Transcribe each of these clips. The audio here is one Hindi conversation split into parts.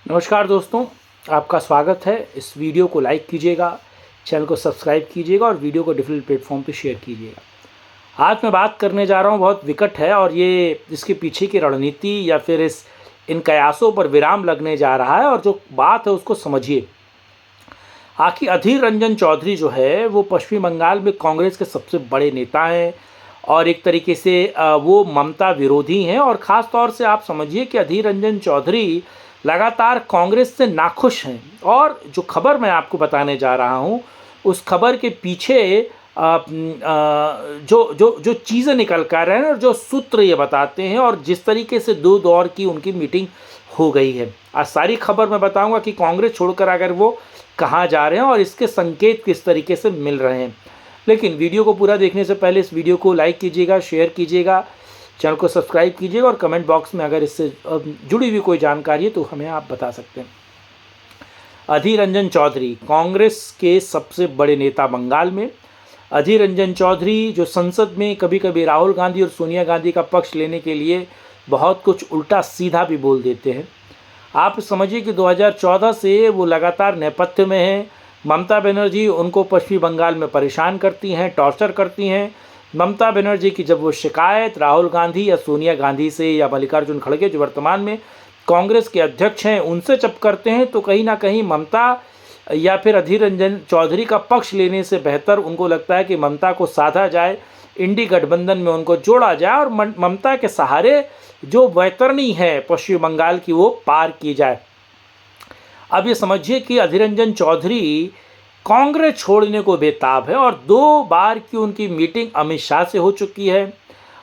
नमस्कार दोस्तों, आपका स्वागत है। इस वीडियो को लाइक कीजिएगा, चैनल को सब्सक्राइब कीजिएगा और वीडियो को डिफरेंट प्लेटफॉर्म पे शेयर कीजिएगा। आज मैं बात करने जा रहा हूँ, बहुत विकट है और ये इसके पीछे की रणनीति या फिर इन कयासों पर विराम लगने जा रहा है। और जो बात है उसको समझिए। आखिर अधीर रंजन चौधरी जो है वो पश्चिम बंगाल में कांग्रेस के सबसे बड़े नेता हैं और एक तरीके से वो ममता विरोधी हैं। और ख़ास तौर से आप समझिए कि अधीर रंजन चौधरी लगातार कांग्रेस से नाखुश हैं। और जो खबर मैं आपको बताने जा रहा हूं, उस खबर के पीछे जो जो जो चीज़ें निकल कर रहे हैं और जो सूत्र ये बताते हैं और जिस तरीके से दो दौर की उनकी मीटिंग हो गई है, आज सारी खबर मैं बताऊंगा कि कांग्रेस छोड़कर अगर वो कहाँ जा रहे हैं और इसके संकेत किस तरीके से मिल रहे हैं। लेकिन वीडियो को पूरा देखने से पहले इस वीडियो को लाइक कीजिएगा, शेयर कीजिएगा, चैनल को सब्सक्राइब कीजिएगा और कमेंट बॉक्स में अगर इससे जुड़ी हुई कोई जानकारी है तो हमें आप बता सकते हैं। अधीर रंजन चौधरी कांग्रेस के सबसे बड़े नेता बंगाल में। अधीर रंजन चौधरी जो संसद में कभी कभी राहुल गांधी और सोनिया गांधी का पक्ष लेने के लिए बहुत कुछ उल्टा सीधा भी बोल देते हैं। आप समझिए कि 2014 से वो लगातार नेपथ्य में हैं। ममता बनर्जी उनको पश्चिमी बंगाल में परेशान करती हैं, टॉर्चर करती हैं। ममता बनर्जी की जब वो शिकायत राहुल गांधी या सोनिया गांधी से या मल्लिकार्जुन खड़गे जो वर्तमान में कांग्रेस के अध्यक्ष हैं उनसे जब करते हैं, तो कहीं ना कहीं ममता या फिर अधीर रंजन चौधरी का पक्ष लेने से बेहतर उनको लगता है कि ममता को साधा जाए, इंडी गठबंधन में उनको जोड़ा जाए और ममता के सहारे जो वैतरणी है पश्चिम बंगाल की वो पार की जाए। अब ये समझिए कि अधीर रंजन चौधरी कांग्रेस छोड़ने को बेताब है और 2 बार की उनकी मीटिंग अमित शाह से हो चुकी है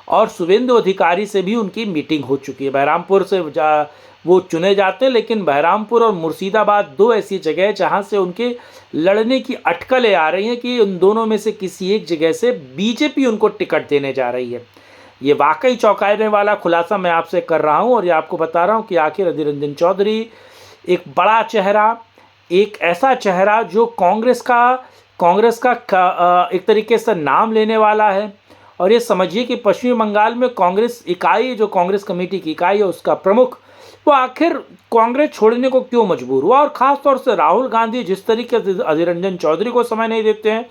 और शुभेंदु अधिकारी से भी उनकी मीटिंग हो चुकी है। बहरामपुर से वो चुने जाते हैं, लेकिन बहरामपुर और मुर्शिदाबाद 2 ऐसी जगह है जहां से उनके लड़ने की अटकलें आ रही हैं कि उन दोनों में से किसी एक जगह से बीजेपी उनको टिकट देने जा रही है। ये वाकई चौंकाने वाला खुलासा मैं आपसे कर रहा हूँ और ये आपको बता रहा हूँ कि आखिर अधीर रंजन चौधरी एक बड़ा चेहरा, एक ऐसा चेहरा जो कांग्रेस का एक तरीके से नाम लेने वाला है। और ये समझिए कि पश्चिमी बंगाल में कांग्रेस इकाई, जो कांग्रेस कमेटी की इकाई है, उसका प्रमुख वो आखिर कांग्रेस छोड़ने को क्यों मजबूर हुआ। और ख़ास तौर से राहुल गांधी जिस तरीके से अधीर रंजन चौधरी को समय नहीं देते हैं,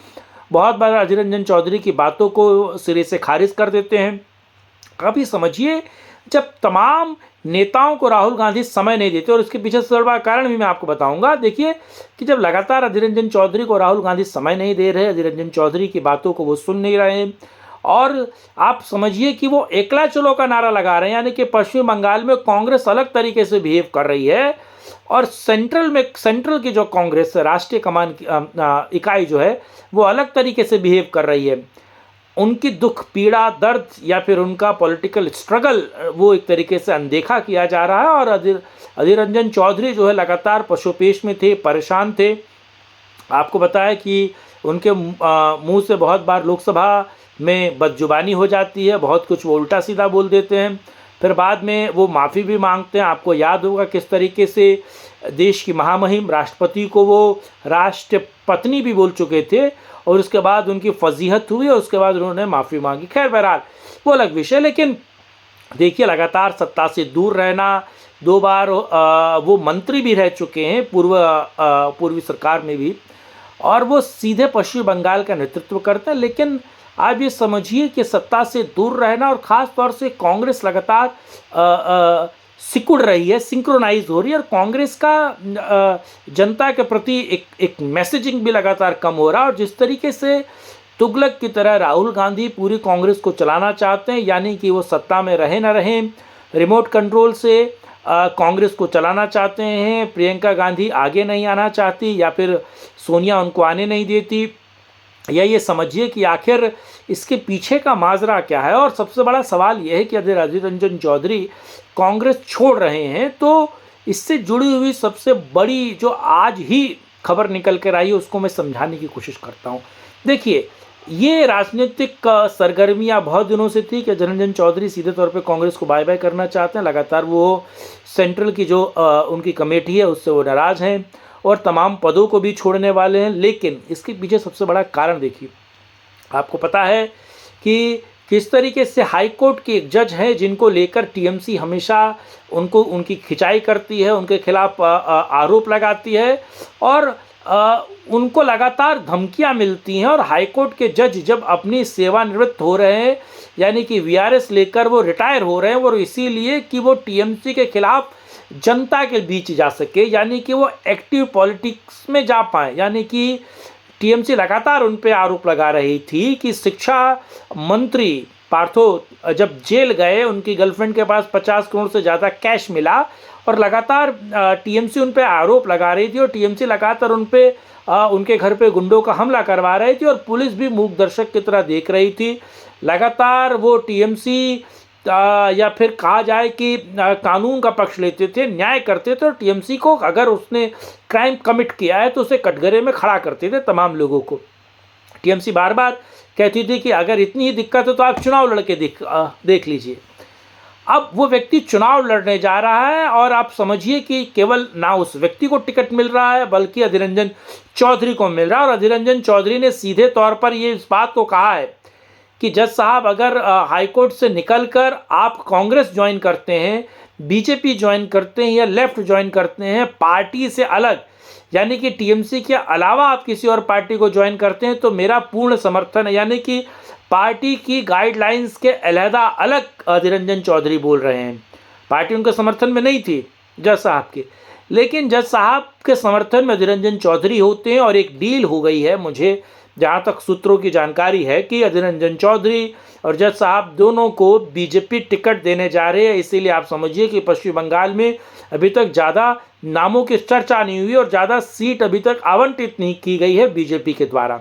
बहुत बार अधीर रंजन चौधरी की बातों को सिरे से खारिज कर देते हैं। अभी समझिए, जब तमाम नेताओं को राहुल गांधी समय नहीं देते, और इसके पीछे सबसे बड़ा कारण भी मैं आपको बताऊंगा। देखिए कि जब लगातार अधीर रंजन चौधरी को राहुल गांधी समय नहीं दे रहे, अधीर रंजन चौधरी की बातों को वो सुन नहीं रहे हैं और आप समझिए कि वो एकला चलो का नारा लगा रहे हैं, यानी कि पश्चिम बंगाल में कांग्रेस अलग तरीके से बिहेव कर रही है और सेंट्रल की जो कांग्रेस राष्ट्रीय कमान की इकाई जो है वो अलग तरीके से बिहेव कर रही है। उनकी दुख, पीड़ा, दर्द या फिर उनका पॉलिटिकल स्ट्रगल वो एक तरीके से अनदेखा किया जा रहा है। और अधीर रंजन चौधरी जो है लगातार पशुपेश में थे, परेशान थे। आपको बताया कि उनके मुंह से बहुत बार लोकसभा में बदजुबानी हो जाती है, बहुत कुछ वो उल्टा सीधा बोल देते हैं, फिर बाद में वो माफ़ी भी मांगते हैं। आपको याद होगा किस तरीके से देश की महामहिम राष्ट्रपति को वो राष्ट्रपत्नी भी बोल चुके थे और उसके बाद उनकी फजीहत हुई और उसके बाद उन्होंने माफ़ी मांगी। खैर बहरहाल वो अलग विषय। लेकिन देखिए, लगातार सत्ता से दूर रहना, 2 बार वो मंत्री भी रह चुके हैं पूर्वी सरकार में भी, और वो सीधे पश्चिम बंगाल का नेतृत्व करते हैं। लेकिन आप ये समझिए कि सत्ता से दूर रहना और ख़ास तौर से कांग्रेस लगातार सिकुड़ रही है, सिंक्रोनाइज हो रही है और कांग्रेस का जनता के प्रति एक मैसेजिंग भी लगातार कम हो रहा है। और जिस तरीके से तुगलक की तरह राहुल गांधी पूरी कांग्रेस को चलाना चाहते हैं, यानी कि वो सत्ता में रहे न रहें, रिमोट कंट्रोल से कांग्रेस को चलाना चाहते हैं। प्रियंका गांधी आगे नहीं आना चाहती या फिर सोनिया उनको आने नहीं देती, या ये समझिए कि आखिर इसके पीछे का माजरा क्या है। और सबसे बड़ा सवाल यह है कि अधीर रंजन चौधरी कांग्रेस छोड़ रहे हैं, तो इससे जुड़ी हुई सबसे बड़ी जो आज ही खबर निकल कर आई है उसको मैं समझाने की कोशिश करता हूं। देखिए, ये राजनीतिक सरगर्मियां बहुत दिनों से थी कि अधीर रंजन चौधरी सीधे तौर पे कांग्रेस को बाय बाय करना चाहते हैं। लगातार वो सेंट्रल की जो उनकी कमेटी है उससे वो नाराज़ हैं और तमाम पदों को भी छोड़ने वाले हैं। लेकिन इसके पीछे सबसे बड़ा कारण देखिए, आपको पता है कि किस तरीके से हाई कोर्ट के एक जज हैं जिनको लेकर टीएमसी हमेशा उनकी खिंचाई करती है, उनके खिलाफ आरोप लगाती है और उनको लगातार धमकियां मिलती हैं। और हाई कोर्ट के जज जब अपनी सेवानिवृत्त हो रहे हैं, यानी कि वीआरएस लेकर वो रिटायर हो रहे हैं, और इसीलिए कि वो टीएमसी के खिलाफ जनता के बीच जा सके, यानी कि वो एक्टिव पॉलिटिक्स में जा पाए। यानी कि टीएमसी लगातार उन पे आरोप लगा रही थी कि शिक्षा मंत्री पार्थो जब जेल गए, उनकी गर्लफ्रेंड के पास 50 करोड़ से ज़्यादा कैश मिला, और लगातार टीएमसी उन पे आरोप लगा रही थी, और टीएमसी लगातार उन पे उनके घर पे गुंडों का हमला करवा रही थी, और पुलिस भी मूक दर्शक की तरह देख रही थी। लगातार वो टीएमसी या फिर कहा जाए कि कानून का पक्ष लेते थे, न्याय करते थे, और टीएमसी को अगर उसने क्राइम कमिट किया है तो उसे कटघरे में खड़ा करते थे तमाम लोगों को। टीएमसी बार बार कहती थी कि अगर इतनी ही दिक्कत है तो आप चुनाव लड़के देख लीजिए। अब वो व्यक्ति चुनाव लड़ने जा रहा है, और आप समझिए कि केवल ना उस व्यक्ति को टिकट मिल रहा है बल्कि अधीर रंजन चौधरी को मिल रहा है। और अधीर रंजन चौधरी ने सीधे तौर पर ये इस बात को कहा है कि जज साहब, अगर हाईकोर्ट से निकलकर आप कांग्रेस ज्वाइन करते हैं, बीजेपी ज्वाइन करते हैं या लेफ्ट ज्वाइन करते हैं पार्टी से अलग, यानी कि टीएमसी के अलावा आप किसी और पार्टी को ज्वाइन करते हैं, तो मेरा पूर्ण समर्थन है। यानी कि पार्टी की गाइडलाइंस के अलहदा अलग अधीर रंजन चौधरी बोल रहे हैं। पार्टी उनके समर्थन में नहीं थी जज साहब के, लेकिन जज साहब के समर्थन में अधीर रंजन चौधरी होते हैं, और एक डील हो गई है। मुझे जहाँ तक सूत्रों की जानकारी है कि अधीर रंजन चौधरी और जज साहब दोनों को बीजेपी टिकट देने जा रहे हैं। इसीलिए आप समझिए कि पश्चिम बंगाल में अभी तक ज़्यादा नामों की चर्चा नहीं हुई और ज़्यादा सीट अभी तक आवंटित नहीं की गई है बीजेपी के द्वारा।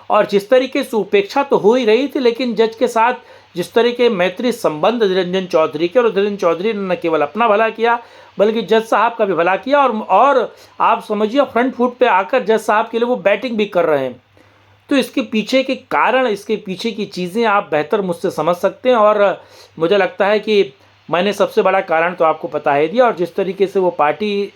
और जिस तरीके से उपेक्षा तो हो ही रही थी, लेकिन जज के साथ जिस तरह के मैत्री संबंध अधीर रंजन चौधरी के, और अधीर रंजन चौधरी ने न केवल अपना भला किया बल्कि जज साहब का भी भला किया, और आप समझिए फ्रंट फुट पे आकर जज साहब के लिए वो बैटिंग भी कर रहे हैं। तो इसके पीछे के कारण, इसके पीछे की चीज़ें आप बेहतर मुझसे समझ सकते हैं, और मुझे लगता है कि मैंने सबसे बड़ा कारण तो आपको बता ही दिया। और जिस तरीके से वो पार्टी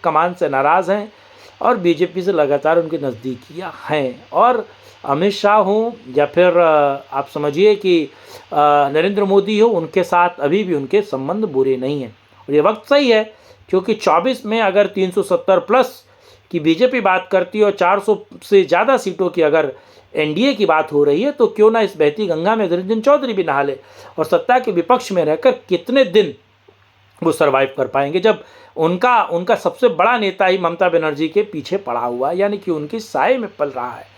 कमान से नाराज़ हैं और बीजेपी से लगातार उनकी नज़दीकियाँ हैं, और अमित शाह हों या फिर आप समझिए कि नरेंद्र मोदी हो, उनके साथ अभी भी उनके संबंध बुरे नहीं हैं। और ये वक्त सही है, क्योंकि 24 में अगर 370 प्लस की बीजेपी बात करती है और 400 से ज़्यादा सीटों की अगर एनडीए की बात हो रही है, तो क्यों ना इस बहती गंगा में अधीर रंजन चौधरी भी नहा ले। और सत्ता के विपक्ष में रहकर कितने दिन वो सरवाइव कर पाएंगे, जब उनका सबसे बड़ा नेता ही ममता बनर्जी के पीछे पड़ा हुआ है, यानी कि उनकी साए में पल रहा है।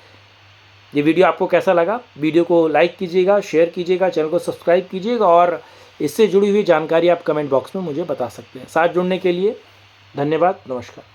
ये वीडियो आपको कैसा लगा? वीडियो को लाइक कीजिएगा, शेयर कीजिएगा, चैनल को सब्सक्राइब कीजिएगा, और इससे जुड़ी हुई जानकारी आप कमेंट बॉक्स में मुझे बता सकते हैं। साथ जुड़ने के लिए धन्यवाद। नमस्कार।